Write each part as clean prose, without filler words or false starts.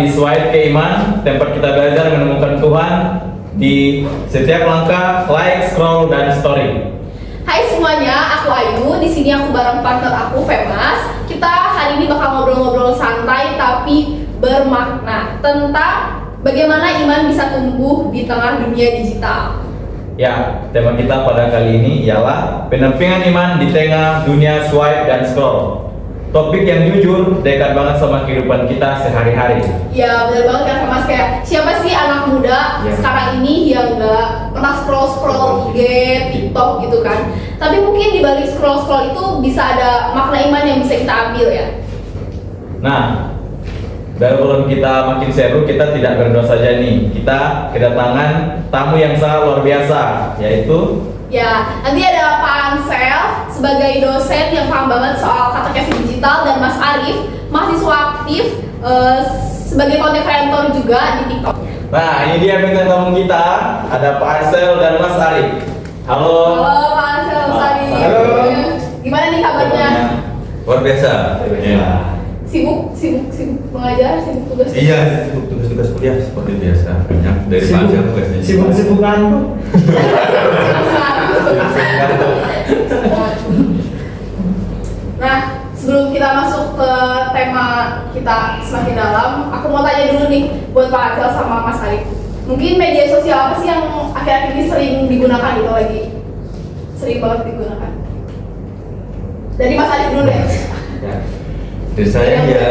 di Swipe ke Iman, tempat kita belajar menemukan Tuhan di setiap langkah, like, scroll, dan story. Hai semuanya, aku Ayu. Di sini aku bareng partner aku Femas. Kita hari ini bakal ngobrol-ngobrol santai tapi bermakna tentang bagaimana iman bisa tumbuh di tengah dunia digital. Ya, tema kita pada kali ini ialah pendampingan iman di tengah dunia swipe dan scroll. Topik yang jujur, dekat banget sama kehidupan kita sehari-hari. Ya benar banget kan Mas, kayak siapa sih anak muda sekarang ini yang nggak pernah scroll IG, TikTok gitu kan. Tapi mungkin di balik scroll itu bisa ada makna iman yang bisa kita ambil ya. Nah, sebelum kita makin seru, kita tidak berdua saja nih. Kita kedatangan tamu yang sangat luar biasa, yaitu Ya, nanti ada Pak Ansel sebagai dosen yang paham banget soal katekesi digital, dan Mas Arif, mahasiswa aktif sebagai content creator juga di TikTok. Nah, ini dia bintang tamu kita, ada Pak Ansel dan Mas Arif. Halo. Halo Pak Ansel, Mas Arif. Halo. Gimana nih kabarnya? Luar biasa. Sibuk mengajar, sibuk tugas. Iya, sibuk tugas kuliah seperti biasa. Banyak dari panjang tugasnya. Sibuk ngantuk. Nah, sebelum kita masuk ke tema kita semakin dalam, aku mau tanya dulu nih buat Pak Ansel sama Mas Arif. Mungkin media sosial apa sih yang akhir-akhir ini sering digunakan gitu lagi? Sering banget digunakan. Dari Mas Arif dulu deh. Ya. Dari saya ya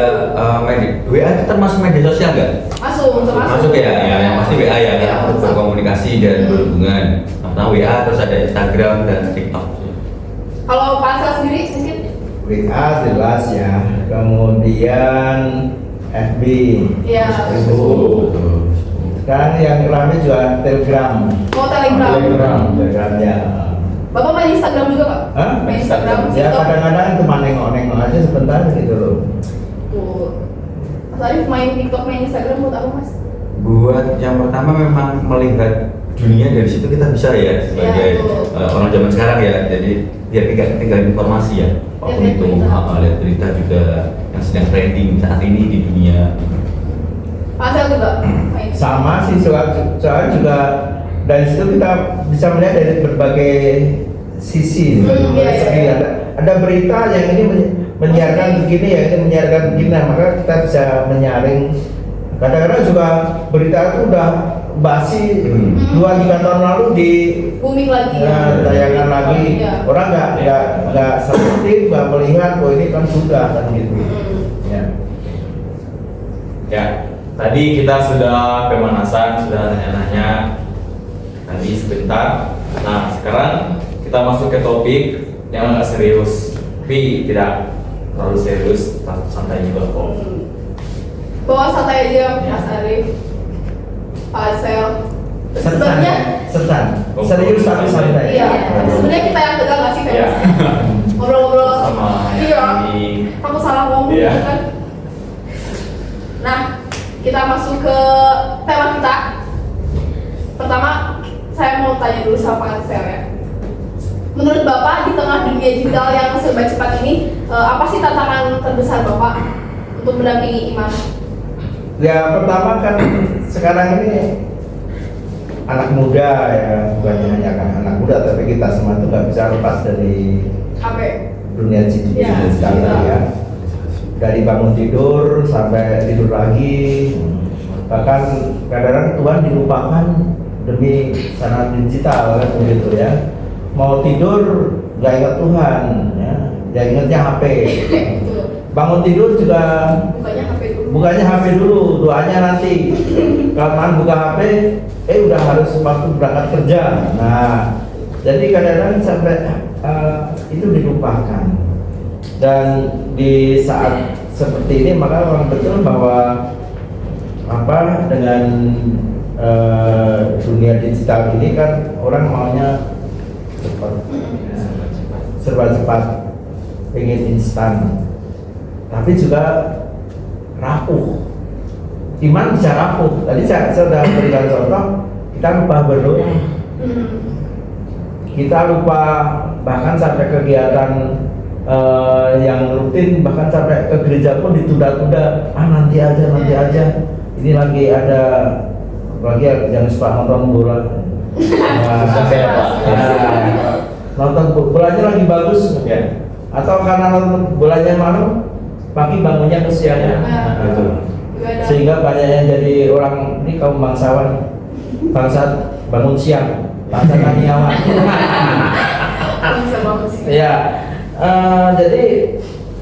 WA itu termasuk media sosial nggak? Masuk ya, yang pasti WA ya, Ya, untuk berkomunikasi dan berhubungan. Pertama WA, terus ada Instagram dan TikTok. Kalau Pak Ansel sendiri mungkin? WA jelas ya, kemudian FB, Iya. Facebook, kan yang ramai juga Telegram. Oh, Telegram. Telegram ya. Bapak main Instagram juga Pak? Hah? Main Instagram, Ya TikTok? kadang-kadang cuma nengok-nengok aja sebentar gitu loh. Tuh. Mas Arif main TikTok, main Instagram buat apa Mas? Buat yang pertama memang melihat dunia dari situ kita bisa ya sebagai orang zaman sekarang ya. Jadi biar tidak ketinggalan informasi ya. Apapun Lihat itu, berita. lihat berita juga yang sedang trending saat ini di dunia. Pak Ansel juga main. Sama sih soal juga dari situ kita bisa melihat dari berbagai sisi. Iya. Ada berita yang ini menyiarkan begini, yang ini menyiarkan begini, nah, maka kita bisa menyaring. Kadang-kadang juga berita itu udah basi 2-3 tahun lalu di Booming lagi tayangan lagi. Iya. Orang nggak seperti nggak melihat, oh ini kan sudah kan gitu. Ya. Ya, tadi kita sudah pemanasan, sudah nanya-nanya tadi sebentar. Nah, sekarang kita masuk ke topik yang agak serius, tapi tidak terlalu serius, tetap santai juga kok. Bawa santai aja Mas Arif, Pak Ansel. Sebenarnya Serius tapi santai. iya, sebenarnya kita yang tegang nggak sih Iya. ngobrol-ngobrol Sama iya, ini. kamu salah ngomong Iya. gitu kan. Nah, kita masuk ke tema kita. Pertama, saya mau tanya dulu sama Pak Ansel ya. Menurut Bapak di tengah dunia digital yang serba cepat ini, apa sih tantangan terbesar Bapak untuk mendampingi iman? Ya pertama kan sekarang ini anak muda ya, bukan hanya kan anak muda, tapi kita semua itu nggak bisa lepas dari HP. dunia digital ya. Dari bangun tidur sampai tidur lagi, bahkan kadang-kadang Tuhan dilupakan demi sana digital kan begitu ya. Mau tidur nggak ingat Tuhan ya, yang ingatnya HP. Bangun tidur juga bukannya HP dulu, doanya nanti. Kelamaan buka HP, udah harus waktu berangkat kerja. Nah, jadi kadang-kadang sampai itu dilupakan. Dan di saat seperti ini maka orang betul bahwa dengan dunia digital ini kan orang maunya cepat, serba cepat, pengen instan, tapi juga rapuh. Iman bisa rapuh. Tadi saya sudah berikan contoh, kita lupa berdoa, kita lupa bahkan sampai kegiatan yang rutin, bahkan sampai ke gereja pun ditunda-tunda. Nanti aja. ini lagi ada yang suka nonton bola. Susah kayak Pak. Nonton bolanya lagi bagus Ya. atau karena nonton bolanya malam pagi bangunnya kesiangan. Betul. Sehingga banyak yang jadi orang ini kaum bangsawan, bangsa bangun siang, bangsa taniawan. Bisa banget sih. Ya, jadi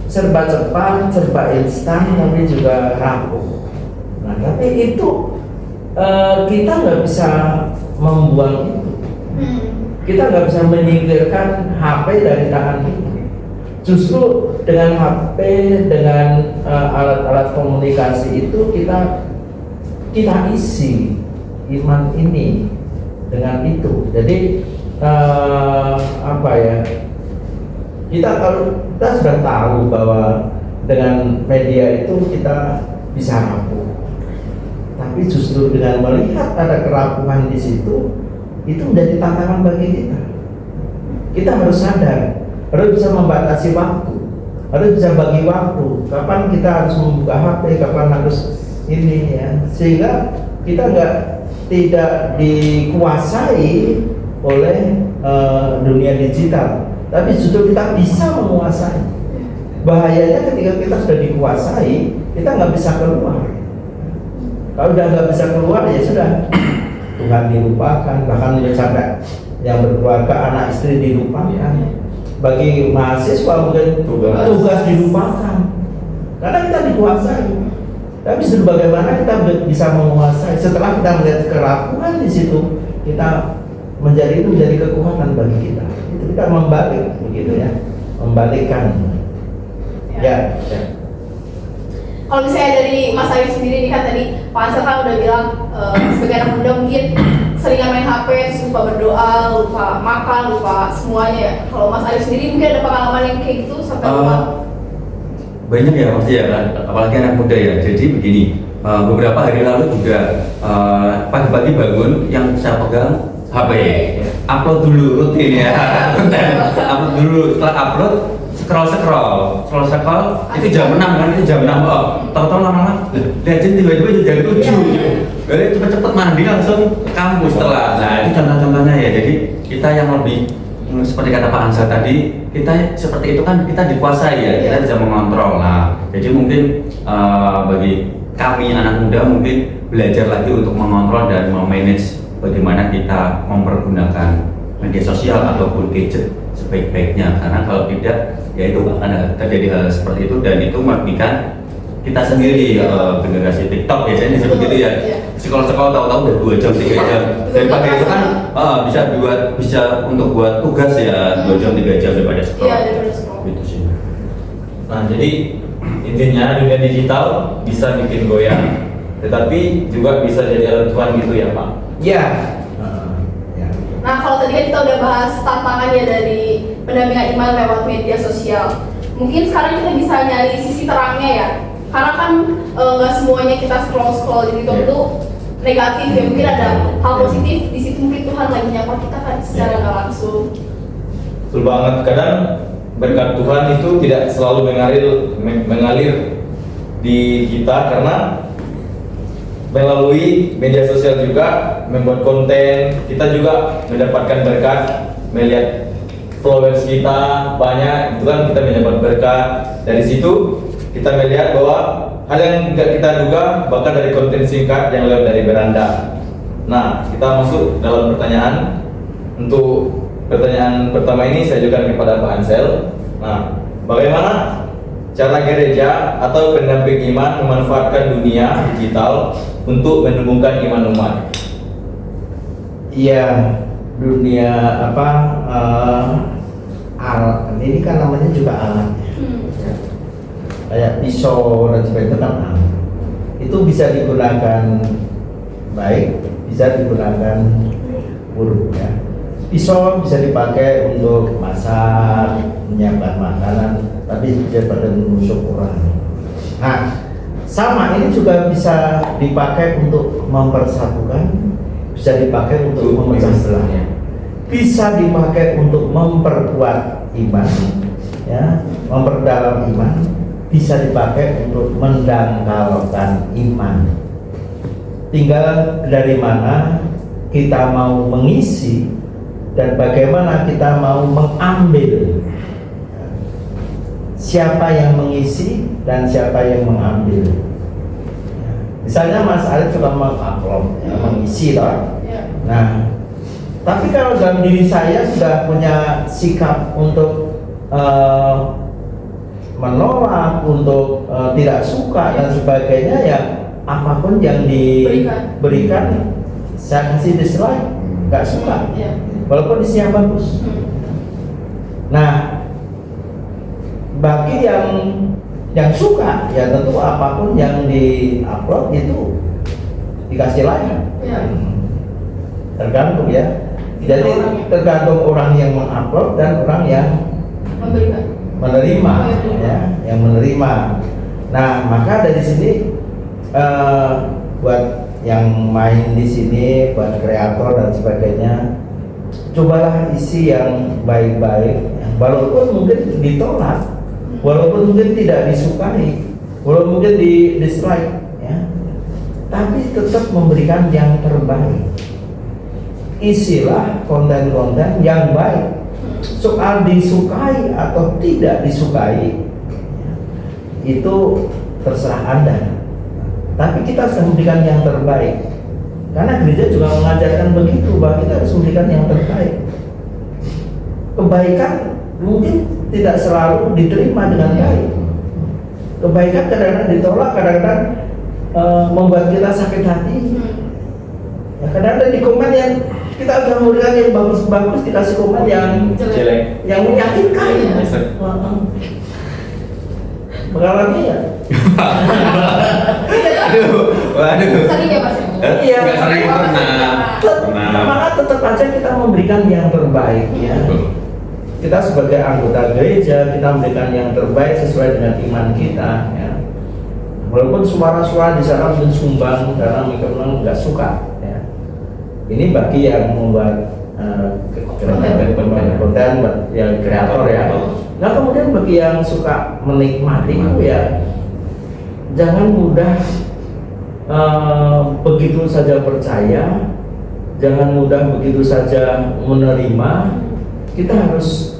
serba cepat, serba instan, tapi juga rapuh. Nah, tapi itu kita nggak bisa membuang itu. Kita nggak bisa menyingkirkan HP dari tangan kita. Justru dengan HP, dengan alat-alat komunikasi itu kita isi iman ini dengan itu. Jadi apa ya? Kita sudah tahu bahwa dengan media itu kita bisa rapuh. Tapi justru dengan melihat ada kerapuhan di situ, itu menjadi tantangan bagi kita. Kita harus sadar, harus bisa membatasi waktu, harus bisa bagi waktu. Kapan kita harus membuka HP, kapan harus ini ya, sehingga kita tidak dikuasai oleh dunia digital, tapi justru kita bisa menguasai. Bahayanya ketika kita sudah dikuasai, kita nggak bisa keluar. Kalau udah nggak bisa keluar ya sudah, Tuhan dilupakan, bahkan sampai yang berkeluarga anak istri dilupakan. Bagi mahasiswa mungkin tugas dilupakan, karena kita dikuasai. Tapi bagaimana kita bisa menguasai setelah kita melihat kerapuhan di situ, kita menjadi kekuatan bagi kita. Itu kita membalik begitu ya, membalikkan. Ya. Kalau misalnya dari Mas Arif sendiri nih kan tadi Pak Ansel kan udah bilang sebagai anak muda mungkin seringan main HP, terus lupa berdoa, lupa makan, lupa semuanya ya. Kalau Mas Arif sendiri mungkin ada pengalaman yang kayak gitu sampai lupa? Banyak ya pasti ya kan, apalagi anak muda ya. Jadi begini, beberapa hari lalu juga pagi-pagi bangun yang saya pegang HP, upload dulu rutin ya, upload dulu, setelah upload scroll itu jam 6 kan, itu jam 6 tahu-tahu lama-lama lihat tiba-tiba jam 7 jadi cepet-cepet mandi langsung ke kampus setelah. Nah itu contoh-contohnya ya. Jadi kita yang lebih seperti kata Pak Ansel tadi, kita seperti itu kan kita dikuasai ya, kita bisa mengontrol. Nah jadi mungkin bagi kami anak muda mungkin belajar lagi untuk mengontrol dan memanage bagaimana kita mempergunakan media sosial ataupun gadget sebaik-baiknya, karena kalau tidak ya itu akan terjadi hal seperti itu, dan itu merugikan kita sendiri. Generasi TikTok biasanya disebut gitu ya, sekolah tahu-tahu udah 2 jam 3 jam daripada itu kan bisa untuk buat tugas ya 2 jam 3 jam daripada sekolah. Iya, daripada sekolah. Gitu sih. Nah, jadi intinya dunia digital bisa bikin goyang, tetapi juga bisa jadi alat Tuhan gitu ya Pak? Ya. Nah, kalau tadi kan kita udah bahas tantangannya dari pendampingan iman lewat media sosial. Mungkin sekarang kita bisa nyari sisi terangnya ya. Karena kan nggak semuanya kita scroll di TikTok itu negatif ya. Mungkin ada hal positif di situ, mungkin Tuhan lagi nyapa kita kan secara nggak langsung. Betul banget. Kadang berkat Tuhan itu tidak selalu mengalir di kita, karena melalui media sosial juga membuat konten, kita juga mendapatkan berkat, melihat followers kita banyak, itu kan kita mendapat berkat. Dari situ kita melihat bahwa hal yang tidak kita duga, bahkan dari konten singkat yang lewat dari beranda. Nah, kita masuk dalam pertanyaan. Untuk pertanyaan pertama ini saya ajukan kepada Pak Ansel. Nah, bagaimana cara gereja atau pendamping iman memanfaatkan dunia digital untuk menumbuhkan iman umat? Iya, dunia alat ini kan namanya juga alat. Ya. Kayak pisau dan sebagainya kan alat. Itu bisa digunakan baik, bisa digunakan buruk ya. Pisau bisa dipakai untuk masak, menyiapkan makanan, tapi bisa pada menusuk orang. Nah, sama ini juga bisa dipakai untuk mempersatukan, bisa dipakai untuk memecah belah, bisa dipakai untuk memperkuat iman, ya, memperdalam iman, bisa dipakai untuk mendangkalkan iman. tinggal dari mana kita mau mengisi dan bagaimana kita mau mengambil. Siapa yang mengisi dan siapa yang mengambil. Misalnya Mas Arif suka mengupload, mengisi toh. Nah, tapi kalau dalam diri saya sudah punya sikap untuk menolak, untuk tidak suka dan sebagainya, ya apapun yang diberikan saya kasih dislike, nggak suka, walaupun isinya bagus. Nah, bagi yang suka, ya tentu apapun yang di-upload itu dikasih like. Tergantung ya. Jadi tergantung orang yang mengupload dan orang yang menerima, ya, yang menerima. Nah, maka dari sini buat yang main di sini, buat kreator dan sebagainya, cobalah isi yang baik-baik, walaupun mungkin ditolak, walaupun mungkin tidak disukai, walaupun mungkin di dislike, ya, tapi tetap memberikan yang terbaik. Isilah konten-konten yang baik. Soal disukai atau tidak disukai, ya, itu terserah Anda. Tapi kita harus memberikan yang terbaik. Karena gereja juga mengajarkan begitu, bahwa kita harus memberikan yang terbaik. Kebaikan mungkin tidak selalu diterima dengan baik. Kebaikan kadang-kadang ditolak, kadang-kadang membuat kita sakit hati. Ya, kadang-kadang di komen yang kita udah memberikan yang bagus-bagus, dikasih komen yang jelek, yang menyakitkan. Mengalami ya? Waduh. Sering ya Pak? Iya. Nggak sering, pernah. Maka tetap aja kita memberikan yang terbaik, ya. Kita sebagai anggota gereja, kita memberikan yang terbaik sesuai dengan iman kita, ya. Walaupun suara-suara di sana mungkin sumbang karena memang nggak suka, ya. Ini bagi yang membuat konten yang kreator, ya. Nah, kemudian bagi yang suka menikmati itu, ya, jangan mudah begitu saja percaya, jangan mudah begitu saja menerima. Kita harus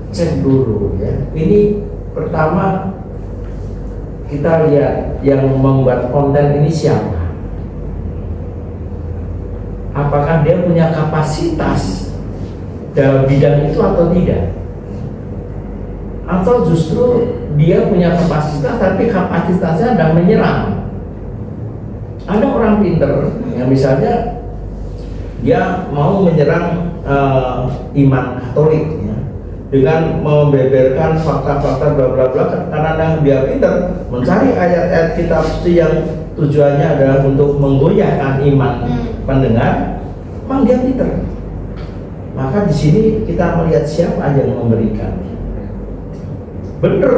cek dulu, ya. Ini pertama kita lihat yang membuat konten ini siapa. Apakah dia punya kapasitas dalam bidang itu atau tidak? Atau justru dia punya kapasitas tapi kapasitasnya adalah menyerang. Ada orang pinter yang misalnya dia mau menyerang iman Katolik, ya, dengan membeberkan fakta-fakta bla bla bla, karena dia pinter mencari ayat-ayat kitab suci yang tujuannya adalah untuk menggoyahkan iman pendengar, memang dia pinter. Maka di sini kita melihat siapa yang memberikan. Bener,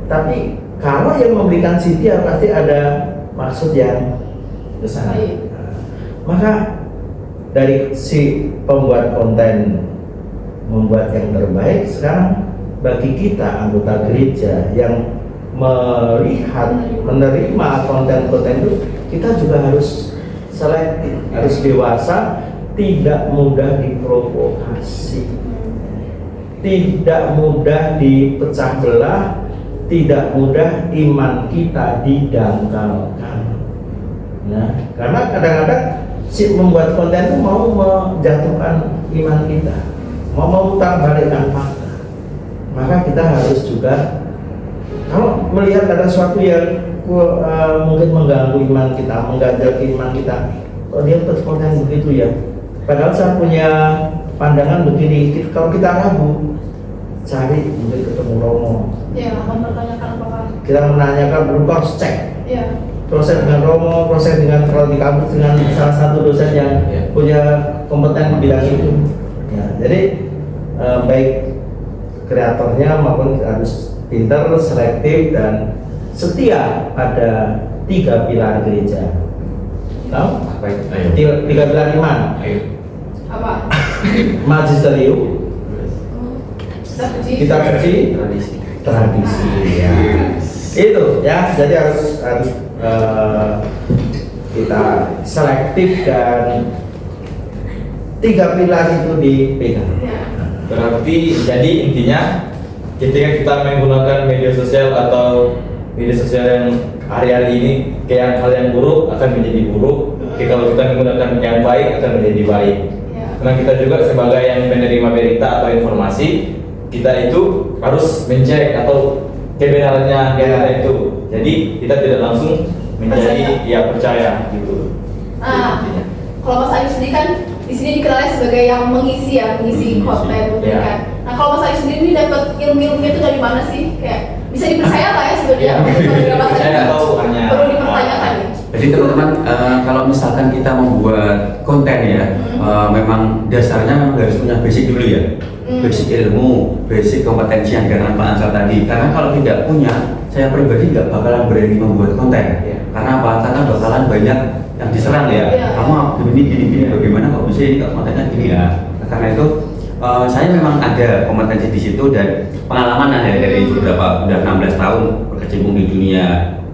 tapi kalau yang memberikan setia pasti ada maksud yang besar. Maka dari si pembuat konten membuat yang terbaik, sekarang bagi kita anggota gereja yang melihat, menerima konten-konten itu, kita juga harus selektif, harus dewasa, tidak mudah diprovokasi, tidak mudah dipecah belah, tidak mudah iman kita didangkalkan. Nah, karena kadang-kadang si membuat konten itu mau menjatuhkan iman kita, mau memutar balikkan fakta. Maka kita harus juga, kalau melihat ada sesuatu yang mungkin mengganggu iman kita, mengganjal iman kita, oh dia buat konten begitu ya. Padahal saya punya pandangan begini, kalau kita ragu, cari mungkin ketemu Romo. Ya, mempertanyakan apakah. Kita menanyakan, belum cross check. Ya. Proses dengan Romo, proses dengan kalau di kampus dengan salah satu dosen yang punya kompeten di bidang itu. Ya, jadi baik kreatornya maupun harus pintar, selektif dan setia pada 3 pilar gereja. Tahu? Tiga pilar iman. Apa? Magisterium, kitab suci, tradisi. Ya. Itu ya, jadi harus kita selektif dan 3 pilar itu dipegang. Ya. Berarti jadi intinya ketika kita menggunakan media sosial atau media sosial yang hari-hari ini kayak hal yang buruk akan menjadi buruk. Kalau kita menggunakan yang baik akan menjadi baik. Ya. Karena kita juga sebagai yang menerima berita atau informasi, kita itu harus mencek atau kebenarannya berita itu. Jadi kita tidak langsung menjadi percaya gitu. Nah, Intinya. kalau Mas Arif sendiri kan di sini dikenalnya sebagai yang mengisi konten Ya. kan. Nah, kalau Mas Arif sendiri ini dapat ilmu-ilmunya itu dari mana sih? Kayak bisa dipercaya nggak ya sebenarnya? Ya. Menurut Mas Arif? Saya tahu hanya Perlu dipertanyakan ya. Jadi teman-teman, kalau misalkan kita membuat konten ya, memang dasarnya memang harus punya basic dulu ya, basic ilmu, basic kompetensi yang dikatakan Pak Ansal tadi. Karena kalau tidak punya, saya pribadi nggak bakalan berani membuat konten. Karena apa? Karena bakalan banyak yang diserang ya. Iya. Kamu gini, bagaimana kok bisa ini kok kontennya gini ya? Karena itu saya memang ada kompetensi di situ dan pengalaman ada dari beberapa udah 16 tahun berkecimpung di dunia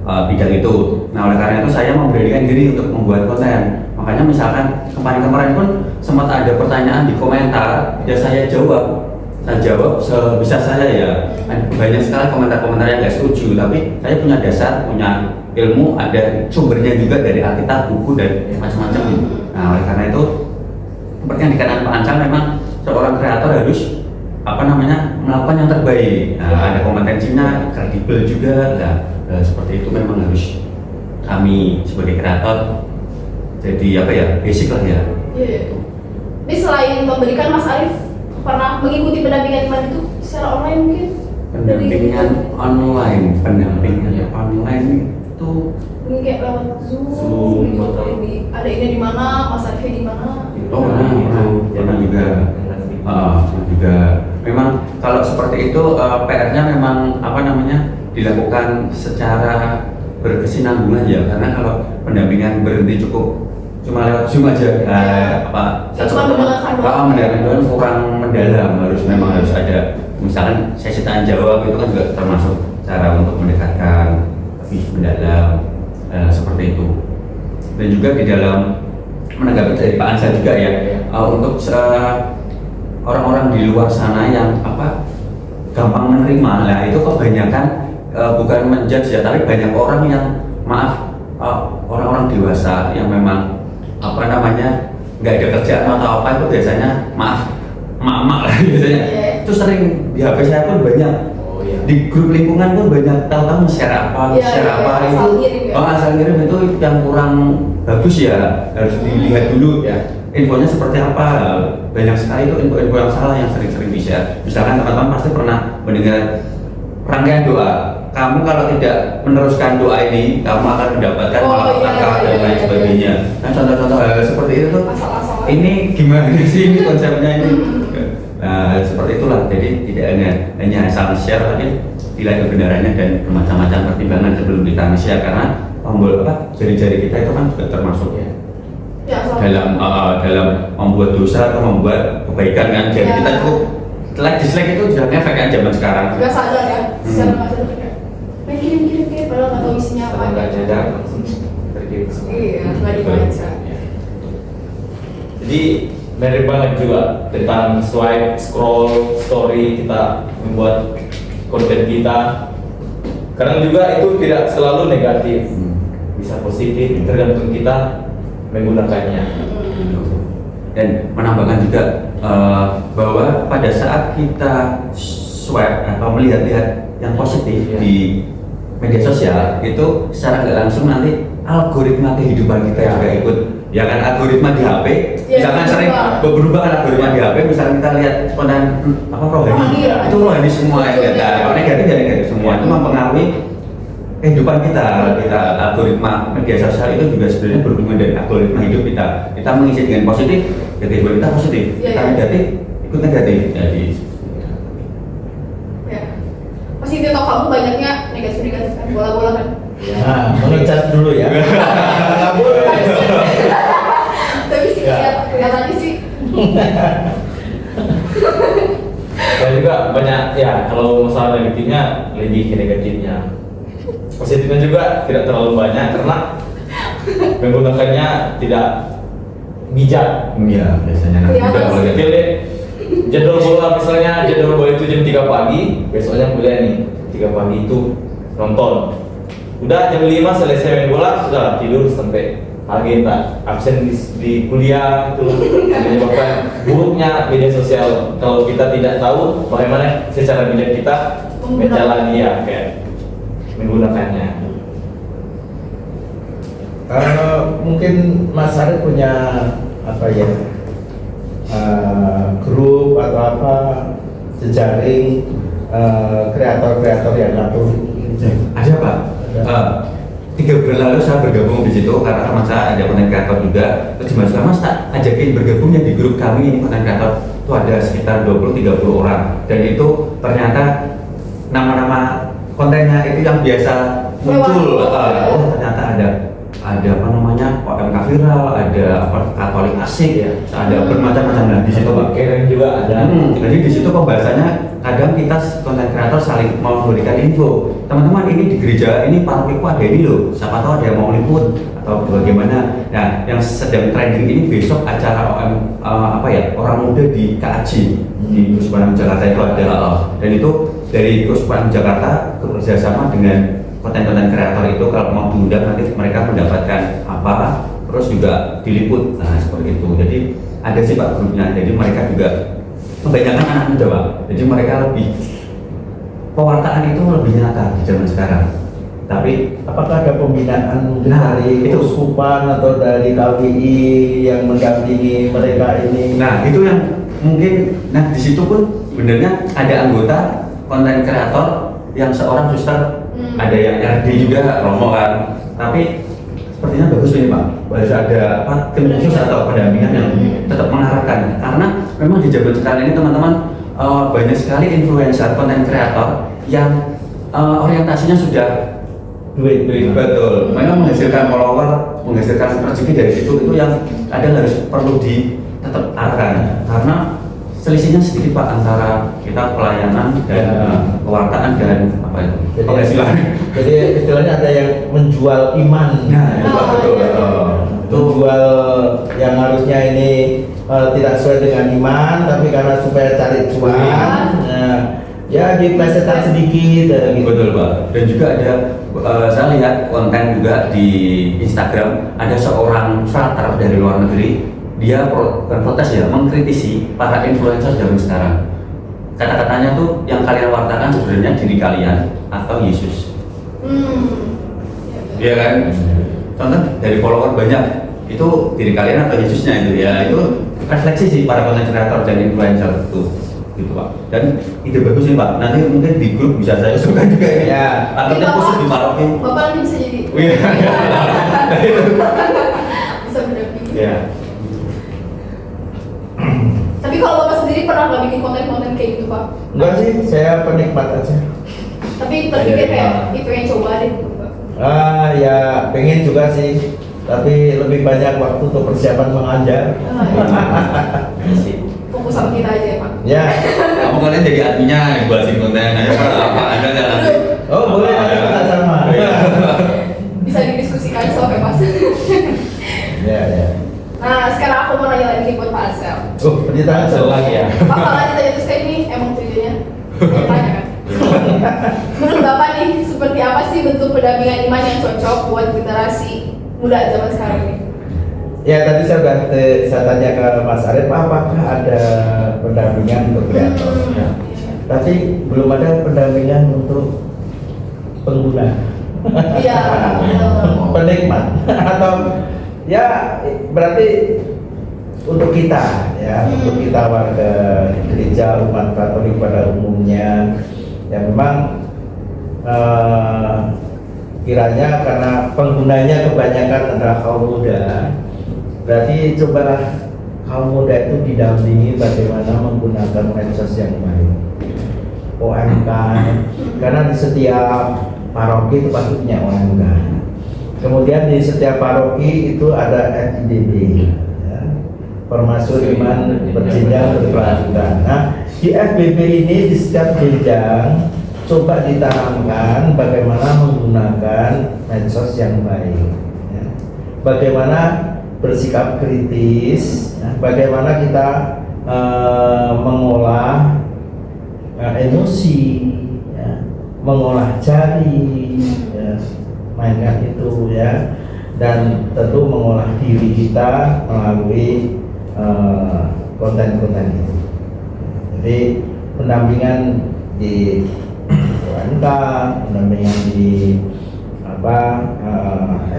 bidang itu. Nah, oleh karena itu saya memberanikan diri untuk membuat konten. Makanya misalkan kemarin-kemarin pun sempat ada pertanyaan di komentar, ya saya jawab sebisa saya ya. Banyak sekali komentar-komentar yang nggak setuju, tapi saya punya dasar, punya ilmu, ada sumbernya juga dari Alkitab, buku dan macam-macam. Nah, oleh karena itu seperti yang dikatakan Pak Ansal, memang seorang kreator harus melakukan yang terbaik. Nah, ada kompetensinya, kredibel juga. Nah, seperti itu memang harus kami sebagai kreator jadi basic lah ya. Iya. Ini selain memberikan, Mas Arif pernah mengikuti pendampingan iman itu secara online mungkin? Pendampingan online itu Mungkin kayak lewat Zoom gitu. atau Ada ini di mana, Mas Arifnya di mana? pernah juga. Memang kalau seperti itu PR-nya memang dilakukan secara berkesinambungan ya, karena kalau pendampingan berhenti cuma lewat Zoom aja, Cuma mendengarkan doang. mendengarkan kurang mendalam, memang harus ada misalkan sesi tanya jawab, itu kan juga termasuk cara untuk mendekatkan lebih mendalam, seperti itu. Dan juga di dalam menanggapi dari Pak Ansal juga ya, untuk orang-orang di luar sana yang gampang menerima, nah itu kebanyakan bukan menjudge ya, tapi banyak orang yang orang-orang dewasa yang memang nggak ada kerjaan atau apa, itu biasanya emak-emak lah biasanya. Itu sering di HP saya pun banyak, di grup lingkungan pun banyak tahu-tahu share apa itu asal ngirim itu yang kurang bagus ya, harus dilihat dulu ya infonya seperti apa. Banyak sekali itu info-info yang salah yang sering-sering di-share. Misalkan teman-teman pasti pernah mendengar rangkaian doa, kamu kalau tidak meneruskan doa ini kamu akan mendapatkan malapetaka dan lain sebagainya. Nah, contoh-contoh hal seperti itu tuh, ini gimana sih ini konsepnya ini? Nah, seperti itulah. Jadi tidak hanya asal share, tapi dilihat kebenarannya dan bermacam-macam pertimbangan sebelum kita share, karena tombol jari-jari kita itu kan juga termasuk dalam membuat dosa atau membuat kebaikan kan. Jadi kita cukup like dislike itu sudah ngefek kan zaman sekarang. Gak sadar ya, secara nggak sadar kayak kirim padahal nggak tahu isinya apa. Nggak sadar langsung terkirim semua. Iya, nggak dibaca. Jadi menarik banget juga tentang swipe, scroll, story kita membuat konten kita. Kadang juga itu tidak selalu negatif, bisa positif, tergantung kita menggunakannya. Dan menambahkan juga bahwa pada saat kita swipe atau melihat-lihat yang positif di media sosial, itu secara nggak langsung nanti algoritma kehidupan kita juga ikut. Ya kan, algoritma di HP, misalkan sering berubah kan algoritma di HP. Misalkan kita lihat konten rohani, itu rohani semua ya. Kalau negatif ya negatif semua. Itu mempengaruhi kehidupan kita. Algoritma media sosial itu juga sebenarnya berhubungan dengan algoritma hidup kita. Kita mengisi dengan positif, ya kehidupan kita positif. Kita negatif, ikut negatif. Jadi positif atau kamu banyaknya negatif kan, bola-bola kan. Nah, mengecat dulu ya. Nggak boleh. Tapi sih kelihatannya sih. Dan juga banyak ya, kalau masalah negatifnya lebih ke negatifnya. Positifnya juga tidak terlalu banyak, karena menggunakannya tidak bijak. Iya, biasanya anak Kelihatan muda kalau sih. gitu. Pilih jadwal bola, misalnya jadwal bola itu jam 3 pagi, besoknya kuliah nih 3 pagi itu nonton. Udah jam 5 selesai main bola, sudah tidur sampai pagi, tak absen di kuliah itu menyebabkan buruknya media sosial. Kalau kita tidak tahu bagaimana secara bijak kita menjalani ya kayak menggunakannya. Mungkin Mas Arif punya apa ya, grup atau apa, jejaring kreator-kreator yang ngatur gitu. Ada Pak. Ada. 3 bulan lalu saya bergabung di situ karena teman saya ada konten kreator juga. Terus dimasukkan, Mas tak ajakin bergabungnya di grup kami ini konten kreator. Itu ada sekitar 20-30 orang dan itu ternyata nama-nama kontennya itu yang biasa muncul. Oh ternyata ada apa namanya OMK viral, ada apa Katolik asik ya, ada bermacam-macam. Nah di situ Pak. Keren juga ada. Jadi di situ pembahasannya kadang kita konten kreator saling mau memberikan info. Teman-teman ini di gereja ini parokiku ada ini loh. Siapa tahu ada yang mau liput atau bagaimana. Nah, yang sedang trending ini besok acara orang muda di KAJ di Kuspanan Jakarta itu ada. Dan itu dari Kuspanan Jakarta bekerjasama dengan konten-konten kreator itu kalau mau diundang nanti mereka mendapatkan apa, terus juga diliput. Nah seperti itu. Jadi ada sih Pak grupnya. Jadi mereka juga kebanyakan anak muda Pak. Jadi mereka lebih pewartaan itu lebih nyata di zaman sekarang. Tapi Apakah ada pembinaan mungkin Nah, dari itu. Uskupan atau dari KWI yang mendampingi mereka ini? nah itu yang mungkin di situ pun sebenarnya ada anggota konten kreator yang seorang suster, ada yang RD juga Romo kan. Tapi sepertinya bagus nih Pak. Harus ada tim khusus atau pendampingan yang tetap mengarahkan. Karena memang di zaman sekarang ini teman-teman banyak sekali influencer konten kreator yang orientasinya sudah duit. Betul. Memang menghasilkan follower, menghasilkan rezeki dari situ itu yang kadang harus perlu tetap arahkan. Karena selisihnya sedikit Pak antara kita pelayanan dan kewartaan dan apa itu penghasilan. Jadi istilahnya ada yang menjual iman. Nah, itu Pak, betul. Menjual yang harusnya ini tidak sesuai dengan iman, tapi karena supaya cari cuan, nah, ya diplesetan sedikit. Gitu. Betul Pak. Dan juga ada saya lihat konten juga di Instagram ada seorang frater dari luar negeri. Dia protes ya, mengkritisi para influencer zaman sekarang. Kata-katanya tuh yang kalian wartakan sebenarnya diri kalian atau Yesus. Iya kan? Contoh dari follower banyak itu diri kalian atau Yesusnya itu ya, itu refleksi sih para konten kreator dan influencer itu gitu Pak. Dan ide bagus nih Pak, nanti mungkin di grup bisa saya usulkan juga ini Ya. atau khusus di paroki. Bapak nanti bisa jadi. Iya. Bisa mendampingi. Iya. Tapi kalau Bapak sendiri pernah nggak bikin konten-konten kayak gitu Pak? Enggak sih, saya penikmat aja. Tapi terpikir kayak itu yang coba deh gitu Pak. Ya pengen juga sih, tapi lebih banyak waktu untuk persiapan mengajar. Fokus sama kita aja ya Pak. Ya. Kamu kalian jadi adminnya yang buatin konten aja Pak, apa Anda nggak nanti? Oh boleh nanti kita sama. Bisa didiskusikan soalnya Mas. Ya ya. Nah sekarang aku mau nanya lagi nih buat Pak Ansel. Oh pertanyaan Ansel lagi ya. Pak kalau kita itu saya ini emang tujuannya tanya kan? Menurut Bapak nih seperti apa sih bentuk pendampingan iman yang cocok buat generasi muda zaman sekarang ini? Ya tadi saya tanya ke Mas Arif, apakah ada pendampingan untuk kreator? Ya. Tapi belum ada pendampingan untuk pengguna. Iya. Penikmat atau ya berarti untuk kita ya, untuk kita warga gereja umat Katolik pada umumnya ya memang kiranya karena penggunanya kebanyakan adalah kaum muda, berarti cobalah kaum muda itu didampingi bagaimana menggunakan medsos yang baik, OMK, karena di setiap paroki itu pasti punya OMK. Kemudian di setiap paroki itu ada FIDB, ya, Formasur Iman Berjenjang Berkelanjutan. Nah, di FBB ini di setiap jenjang coba ditanamkan bagaimana menggunakan medsos yang baik. Ya. bagaimana bersikap kritis, ya, bagaimana kita mengolah emosi, ya, mengolah jari, ya, mainkan itu ya, dan tentu mengolah diri kita melalui konten-konten itu. Jadi pendampingan di UMK, pendampingan di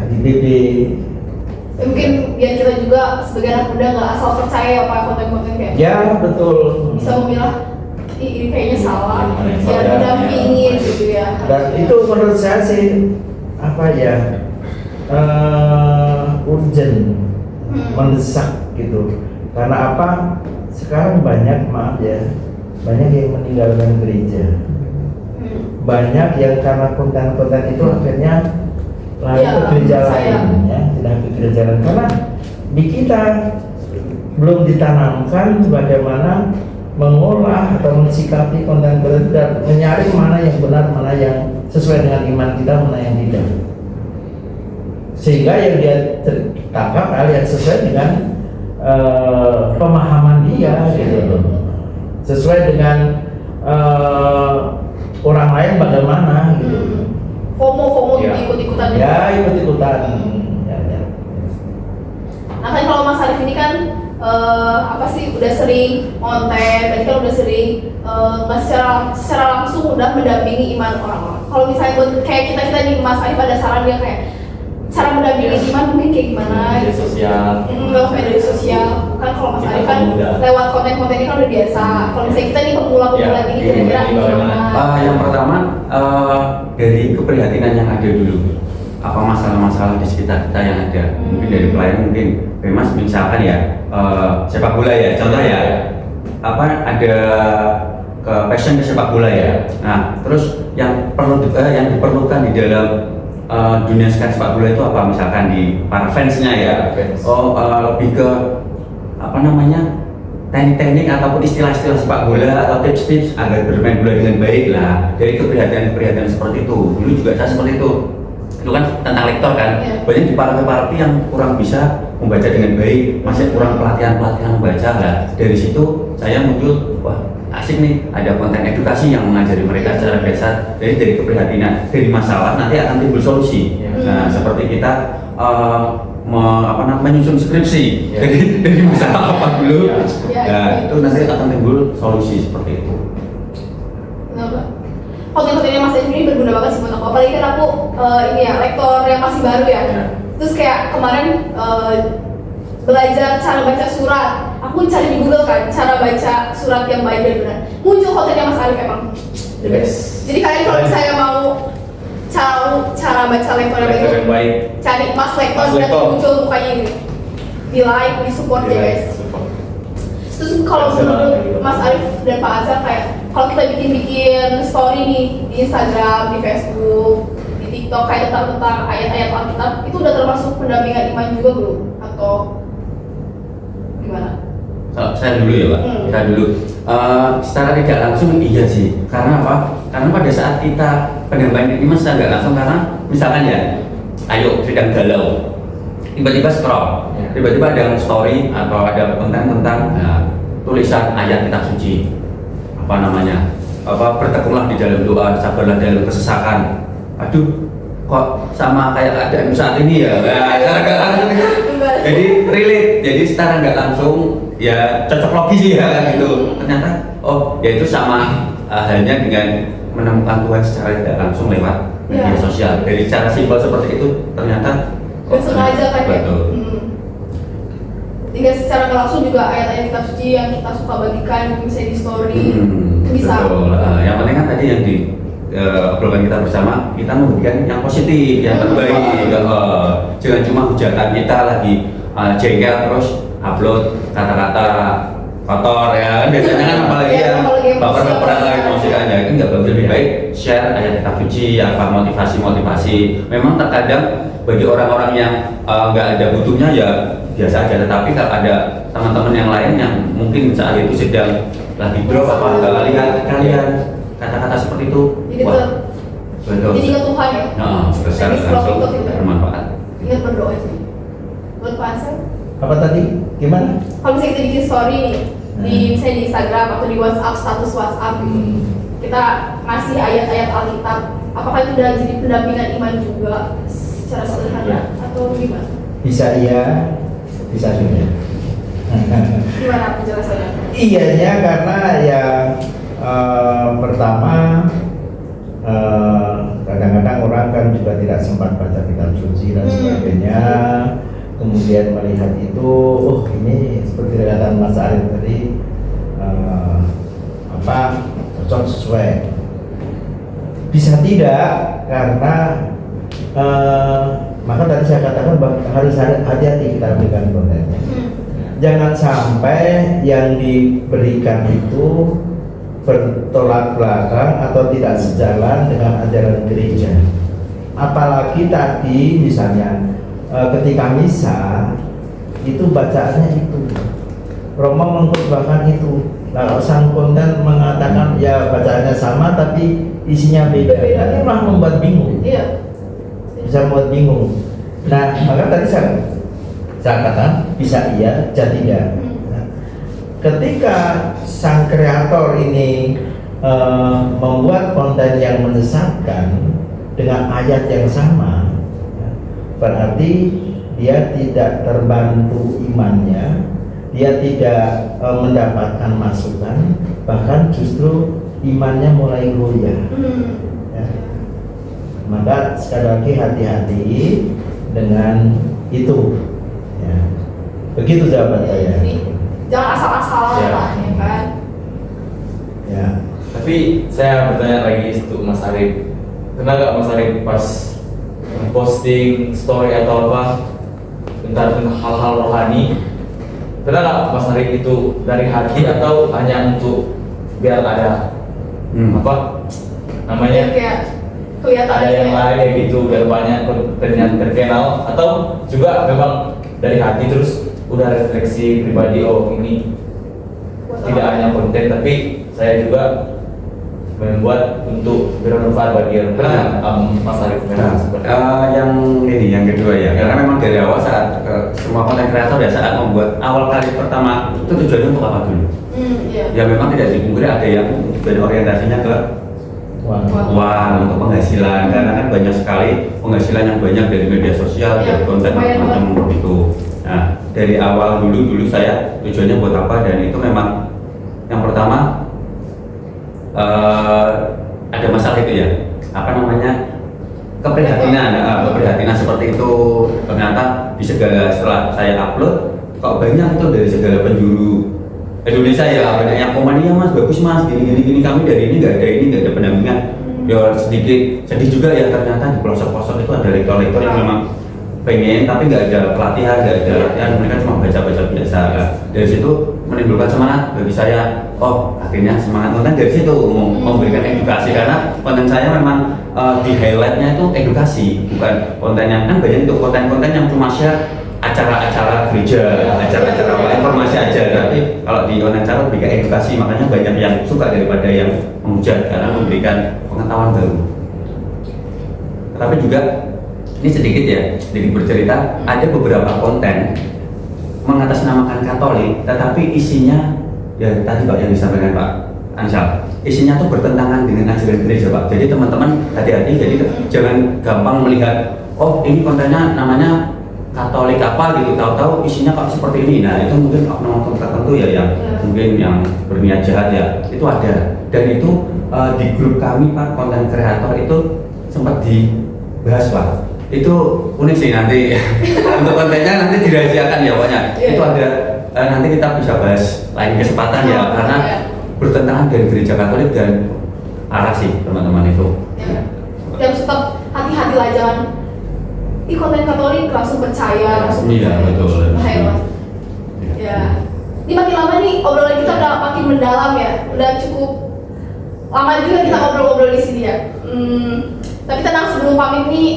FIBB. Mungkin biar kita juga sebagai anak muda nggak asal percaya apa konten-konten kayak Ya betul. bisa memilah ini kayaknya salah, Yang biar salah. didampingin gitu ya. Dan itu menurut saya sih urgent, mendesak gitu. Karena apa? Sekarang banyak, maaf ya, banyak yang meninggalkan gereja. Banyak yang karena konten-konten itu akhirnya lari Ya, ke gereja saya. lain, ya, tidak ke gereja lain. Karena di kita belum ditanamkan bagaimana mengolah atau mensikapi konten-konten dan menyaring mana yang benar, mana yang sesuai dengan iman kita, mana yang tidak. Sehingga yang dia tangkap hal yang sesuai dengan pemahaman dia, gitu. Sesuai dengan orang lain bagaimana, gitu. FOMO Ya. ikut-ikutan. Ya ikut-ikutan. Ya. Nah kan kalau Mas Arif ini kan udah sering konten, berarti kan udah sering nggak secara langsung udah mendampingi iman orang-orang. Kalau misalnya buat kayak kita nih Mas Arif ada saran dia kayak cara mendampingi iman mungkin kayak gimana? Media sosial. Lewat media sosial. Kan kalau Mas Kita Arif kan pemuda. lewat konten-konten ini kan udah biasa. Kalau misalnya kita nih pemula-pemula Ya, gini iya, kira-kira iya, bagaimana? gimana? Yang pertama dari keprihatinan yang ada dulu, apa masalah-masalah di sekitar kita yang ada, mungkin dari pelayan, mungkin Mas misalkan ya sepak bola ya, contoh ya, ada ke passion ke sepak bola ya. Nah terus yang diperlukan di dalam dunia sepak bola itu apa, misalkan di para fansnya ya, Fans. lebih ke teknik-teknik ataupun istilah-istilah sepak bola atau tips-tips agar bermain bola dengan baik lah. Dari keprihatinan seperti itu. Dulu juga saya seperti itu. Itu kan tentang lektor kan. Iya. Banyak di parti yang kurang bisa membaca dengan baik, masih kurang pelatihan membaca lah. Dari situ saya muncul, wah asik nih, ada konten edukasi yang mengajari mereka secara dasar. Jadi dari keprihatinan, dari masalah nanti akan timbul solusi. Iya. Nah seperti kita menyusun skripsi Ya. dari masalah apa dulu, Ya. nah itu nanti akan timbul solusi seperti itu. Kenapa? Konten-kontennya Mas Arif ini berguna banget sih buat aku. Apalagi kan aku lektor yang masih baru ya. Ya. Terus kayak kemarin belajar cara baca surat. Aku cari di Google kan cara baca surat yang baik dan benar. Muncul kontennya Mas Arif emang. Yes. Jadi kalian kalau misalnya mau cara baca lektor yang Lektor yang baik. cari Mas Lektor Mas dan Lektor. muncul mukanya ini. Di like, di support ya guys. Support. Terus kalau Bisa banget menurut gitu. Mas Arif dan Pak Azhar kayak kalau kita bikin story nih di Instagram, di Facebook, di TikTok kayak tentang ayat-ayat Alkitab itu udah termasuk pendampingan iman juga belum? Atau gimana? Kalau saya dulu ya Pak, saya dulu. Secara tidak langsung iya sih. Karena apa? Karena pada saat kita pendampingan iman secara tidak langsung, karena misalkan ya, ayo sedang galau, tiba-tiba scroll, Ya. tiba-tiba ada story atau ada konten tentang tulisan ayat kitab suci, bertekunlah di dalam doa, sabarlah dalam kesesakan. Aduh, kok sama kayak keadaan saat ini ya? Nah, secara nggak langsung jadi relate, jadi secara nggak langsung ya cocok logis sih ya kan gitu. Ternyata oh ya itu sama halnya dengan menemukan Tuhan secara tidak langsung lewat media Ya. sosial. Dari cara simpel seperti itu ternyata Gak sengaja kan ya? betul. Hingga secara nggak langsung juga ayat-ayat kitab suci yang kita suka bagikan misalnya di story bisa. Betul. Yang penting kan tadi yang di obrolan kita bersama, kita memberikan yang positif, yang terbaik. Jangan cuma hujatan kita lagi jengkel terus upload kata-kata kotor ya. Biasanya kan apalagi Iya, yang apalagi yang baper-baperan emosi. lagi emosi kan ya, itu nggak bagus. Lebih baik share ayat kitab suci, apa motivasi. Memang terkadang bagi orang-orang yang nggak ada butuhnya ya biasa aja, tetapi kalau ada teman-teman yang lain yang mungkin saat itu sedang lagi drop apa lihat kalian kata-kata seperti itu, Jadi betul. jadi ingat Tuhan ya. Nah, besar Jadi scroll langsung TikTok gitu. bermanfaat. Ingat berdoa itu. buat Pak Ansel? Apa tadi? Gimana? Kalau misalnya kita bikin story nih, misalnya di Instagram atau di WhatsApp, status WhatsApp gitu, kita ngasih ayat-ayat Alkitab, apakah itu udah jadi pendampingan iman juga secara sederhana atau gimana? Bisa iya, bisa tidak. Gimana penjelasannya? Iyanya karena yang pertama kadang-kadang orang kan juga tidak sempat baca kitab suci dan sebagainya. Kemudian melihat itu, oh ini seperti kata Mas Arif tadi, cocok sesuai. Bisa tidak karena maka tadi saya katakan bahwa harus hati-hati kita berikan kontennya. Jangan sampai yang diberikan itu bertolak belakang atau tidak sejalan dengan ajaran gereja. Apalagi tadi misalnya ketika misa itu bacaannya itu Romo mengkhotbahkan itu. Kalau sang konten mengatakan ya bacaannya sama tapi isinya beda, nanti malah membuat bingung. Iya. Bisa membuat bingung. Nah, maka tadi saya katakan bisa iya, bisa tidak. Nah, ketika sang kreator ini membuat konten yang menyesatkan dengan ayat yang sama, berarti dia tidak terbantu imannya, dia tidak mendapatkan masukan, bahkan justru imannya mulai goyah. Ya. Maka sekali lagi hati-hati dengan itu. Ya. Begitu jawaban saya. Jadi, jangan asal-asalan Ya. lah, ya kan? Ya. Tapi saya bertanya lagi untuk Mas Arif, pernah nggak Mas Arif pas posting story atau apa tentang hal-hal rohani, pernah nggak Mas Arif itu dari hati atau hanya untuk biar ada apa namanya Kayak kelihatan ada aja yang ya. lain kayak gitu biar banyak konten yang terkenal, atau juga memang dari hati terus udah refleksi pribadi, oh ini tidak hanya konten tapi saya juga membuat untuk bermanfaat bagi orang. Pernah Mas Arif Nah, seperti yang kedua ya, karena memang dari awal saat semua konten kreator ya saat membuat awal kali pertama itu tujuannya untuk apa dulu? Iya. Ya memang tidak dipungkiri ada yang tujuan orientasinya ke uang untuk penghasilan, karena kan banyak sekali penghasilan yang banyak dari media sosial, Ya, dari konten lumayan macam-macam itu. Nah dari awal dulu saya tujuannya buat apa, dan itu memang yang pertama ada masalah itu ya, apa namanya, keprihatinan seperti itu. Ternyata di segala, setelah saya upload kok banyak itu dari segala penjuru Indonesia ya, banyak yang komen, ya mas bagus mas, gini kami dari ini nggak ada pendampingan. Ya sedikit sedih juga ya, ternyata di pelosok-pelosok itu ada lektor-lektor yang memang pengen tapi nggak ada pelatihan, mereka cuma baca-baca biasa. Dari situ menimbulkan semangat bagi saya, oh akhirnya semangat konten dari situ memberikan edukasi, karena konten saya memang di highlightnya itu edukasi, bukan kontennya kan banyak untuk konten-konten yang cuma share acara-acara gereja, acara-acara informasi aja, tapi kalau di konten cara memberikan edukasi, makanya banyak yang suka daripada yang menghujat karena memberikan pengetahuan baru. Tetapi juga ini sedikit bercerita, ada beberapa konten mengatasnamakan Katolik, tetapi isinya ya tadi Pak yang disampaikan Pak Ansal, isinya tuh bertentangan dengan ajaran gereja Pak. Jadi teman-teman hati-hati, jadi jangan gampang melihat, oh ini kontennya namanya Katolik apa gitu, tahu-tahu isinya kok seperti ini. Nah itu mungkin oknum tertentu ya yang mungkin yang berniat jahat ya, itu ada. Dan itu di grup kami Pak, konten kreator itu sempat dibahas Pak. Itu unik sih, nanti untuk kontennya nanti dirahasiakan ya pokoknya. Itu ada, nanti kita bisa bahas lain kesempatan ya, karena bertentangan dengan gereja Katolik dan arah sih teman-teman itu. Ya tetap hati-hati lah, jangan konten Katolik langsung percaya, betul. Ya, ini makin lama nih obrolan kita udah makin mendalam ya, udah cukup lama juga kita ngobrol-ngobrol di sini ya. Tapi tenang, sebelum pamit nih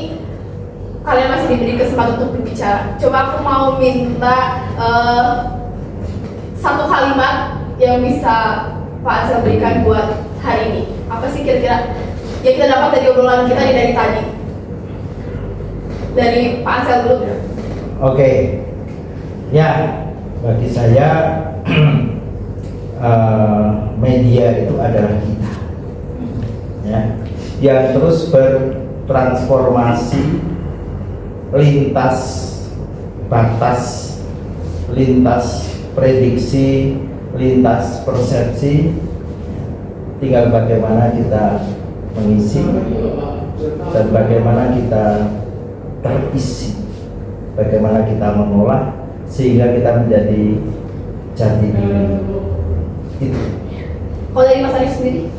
kalian masih diberi kesempatan untuk berbicara. Coba aku mau minta satu kalimat yang bisa Pak Ansel berikan buat hari ini. Apa sih kira-kira yang kita dapat dari obrolan kita nih dari tadi? Dari Pak Ansel dulu. Oke, Ya, bagi saya media itu adalah kita, ya, yang terus bertransformasi lintas batas, lintas prediksi, lintas persepsi. Tinggal bagaimana kita mengisi dan bagaimana kita terisi, bagaimana kita mengolah sehingga kita menjadi jati diri itu. Kalau dari Mas Arif sendiri?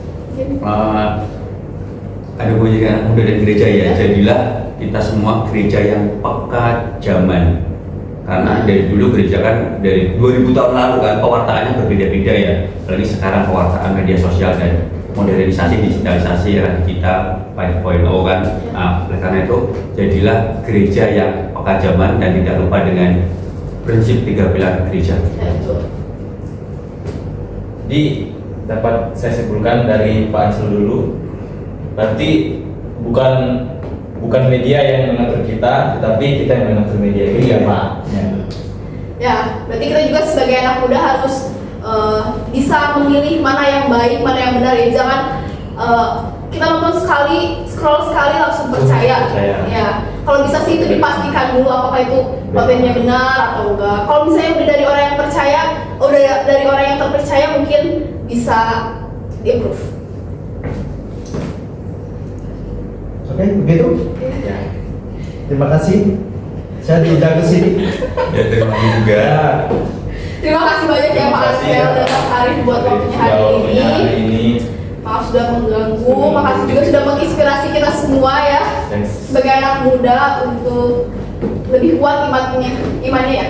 Ada bunyi anak muda dan gereja ya, jadilah kita semua gereja yang peka zaman. Karena dari dulu gereja kan dari 2000 tahun lalu kan pewartaannya berbeda-beda ya. Apalagi sekarang pewartaan media sosial dan modernisasi digitalisasi era digital 5.0 kan. Nah, oleh karena itu jadilah gereja yang peka zaman dan tidak lupa dengan prinsip 3 pilar gereja. Jadi dapat saya simpulkan dari Pak Ansel dulu, berarti bukan media yang mengatur kita, tetapi kita yang mengatur media itu ya Pak. Ya, berarti kita juga sebagai anak muda harus bisa memilih mana yang baik, mana yang benar ya. Jangan kita nonton sekali, scroll sekali langsung percaya. Ya, kalau bisa sih itu dipastikan dulu apakah itu kontennya benar atau enggak. Kalau misalnya udah dari orang yang percaya, udah dari orang yang terpercaya mungkin bisa di-approve. Oke, begitu. Ya. Terima kasih. Saya diundang ke sini. Ya, terima kasih juga. Ya, Terima kasih banyak ya Pak Ansel dan Mas Arif buat waktunya hari ini. Maaf sudah mengganggu. Makasih juga sudah menginspirasi kita semua ya sebagai anak muda untuk lebih kuat imannya ya.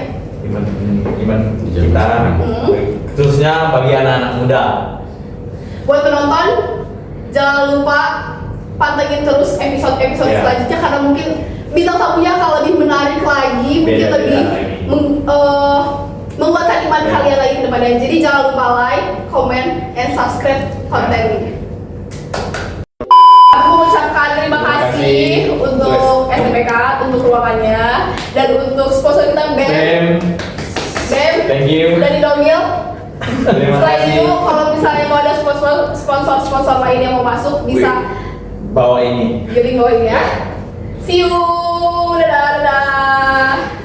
Iman kita, khususnya bagi anak-anak muda. Buat penonton, jangan lupa pantengin terus episode-episode Ya. selanjutnya karena mungkin bintang tamunya akan lebih menarik lagi, mungkin Beda-beda lebih lagi. menguatkan iman Ya. kalian lagi ke depannya. Jadi jangan lupa like, comment, and subscribe konten ini. Aku mengucapkan terima kasih untuk STPK, untuk ruangannya, dan untuk sponsor kita BEM. Thank you. Udah didomil. Terima Selain kasih. itu, kalau misalnya mau ada sponsor lain yang mau masuk, bisa Bawa ini. giveaway ya. See you, dadah.